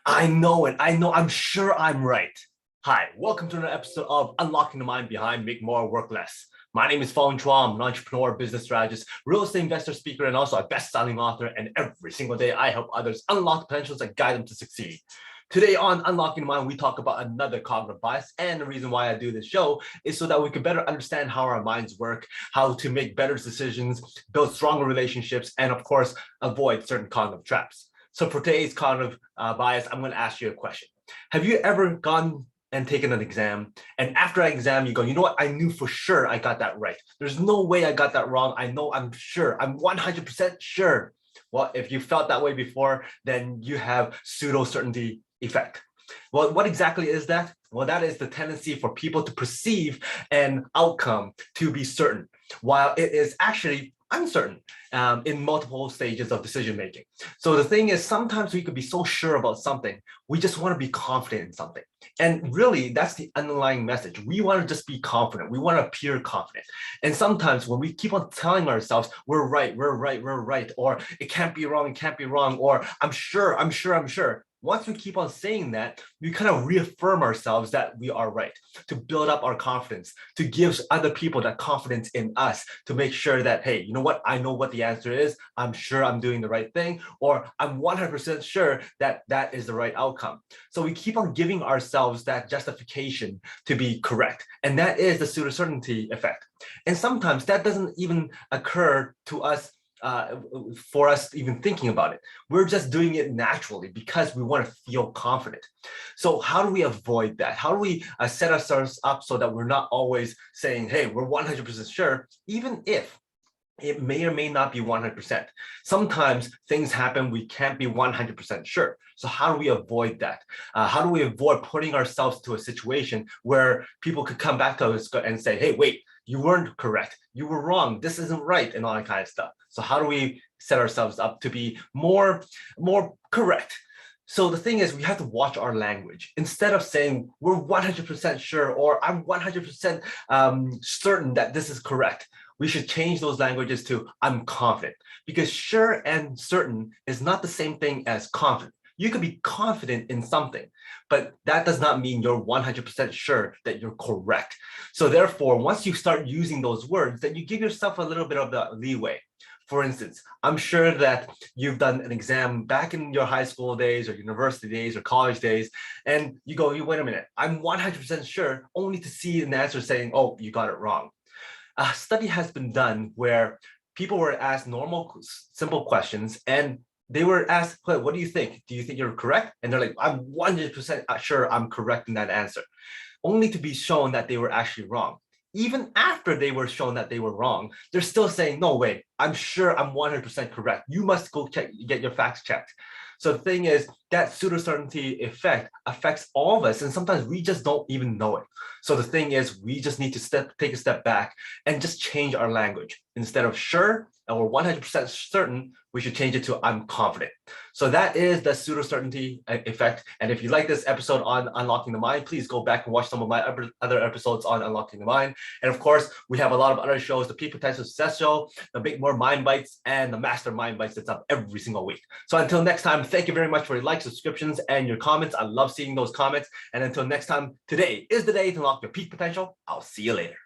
I know it. I know. I'm sure I'm right. Hi, welcome to another episode of Unlocking the Mind Behind Make More, Work Less. My name is Fong. I'm an entrepreneur, business strategist, real estate investor, speaker, and also a best-selling author. And every single day, I help others unlock potentials and guide them to succeed. Today on Unlocking the Mind, we talk about another cognitive bias. And the reason why I do this show is so that we can better understand how our minds work, how to make better decisions, build stronger relationships, and of course, avoid certain cognitive traps. So for today's cognitive bias, I'm going to ask you a question. Have you ever gone and taken an exam, and after that exam, you go, you know what? I knew for sure I got that right. There's no way I got that wrong. I know, I'm sure. I'm 100% sure. Well, if you felt that way before, then you have pseudo-certainty effect. Well, what exactly is that? Well, that is the tendency for people to perceive an outcome to be certain, while it is actually uncertain in multiple stages of decision making. So the thing is, sometimes we could be so sure about something, we just want to be confident in something. And really, that's the underlying message. We want to just be confident. We want to appear confident. And sometimes when we keep on telling ourselves, we're right, or it can't be wrong, or I'm sure. Once we keep on saying that, we kind of reaffirm ourselves that we are right, to build up our confidence, to give other people that confidence in us, to make sure that, hey, you know what? I know what the answer is. I'm sure I'm doing the right thing, or I'm 100% sure that that is the right outcome. So we keep on giving ourselves that justification to be correct. And that is the pseudo-certainty effect. And sometimes that doesn't even occur to us for us even thinking about it. We're just doing it naturally because we want to feel confident. So how do we avoid that? How do we set ourselves up so that we're not always saying, hey, we're 100% sure, even if it may or may not be 100%. Sometimes things happen, we can't be 100% sure. So how do we avoid that? How do we avoid putting ourselves to a situation where people could come back to us and say, hey, wait, you weren't correct. You were wrong. This isn't right, and all that kind of stuff. So how do we set ourselves up to be more correct? So the thing is, we have to watch our language. Instead of saying we're 100% sure, or I'm 100% certain that this is correct, we should change those languages to I'm confident, because sure and certain is not the same thing as confident. You could be confident in something, but that does not mean you're 100% sure that you're correct. So therefore, once you start using those words, then you give yourself a little bit of the leeway. For instance, I'm sure that you've done an exam back in your high school days or university days or college days, and you go, wait a minute, I'm 100% sure, only to see an answer saying, oh, you got it wrong. A study has been done where people were asked normal, simple questions, and they were asked, what do you think? Do you think you're correct? And they're like, I'm 100% sure I'm correct in that answer, only to be shown that they were actually wrong. Even after they were shown that they were wrong, they're still saying, no way, I'm sure I'm 100% correct. You must go check, get your facts checked. So the thing is, that pseudo-certainty effect affects all of us, and sometimes we just don't even know it. So the thing is, we just need to take a step back and just change our language. Instead of sure or 100% certain, we should change it to I'm confident. So that is the pseudo-certainty effect. And if you like this episode on Unlocking the Mind, please go back and watch some of my other episodes on Unlocking the Mind. And of course, we have a lot of other shows, the Peak Potential Success Show, the Make More Mind Bites, and the Master Mind Bites that's up every single week. So until next time, thank you very much for your likes, subscriptions, and your comments. I love seeing those comments. And until next time, today is the day to unlock your peak potential. I'll see you later.